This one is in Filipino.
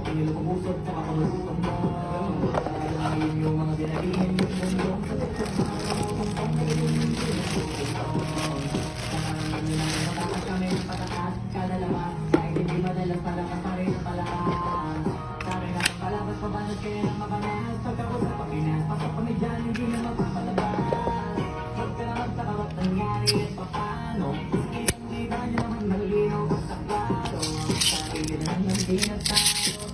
Pinilo ko busot, saka palusutong mo. Ayun yung mga dinabihin yung mundong sa tuktok mo. Kung pangulong yung pinagtutong. Nakaramin na matakas kami ng patakas. Kada labas, kahit hindi madalas para kasari ng palakas. Sabi na kang palabas, pabanas kaya ng mabanas. Pagkausap pa Pinas, pasok kami dyan, hindi na magpapalabas. Huwag ka na magtaka ba't nangyari at paano. Sige, ang iba niyo naman malinaw basta klaro. Sarili na lang hindi na tayo.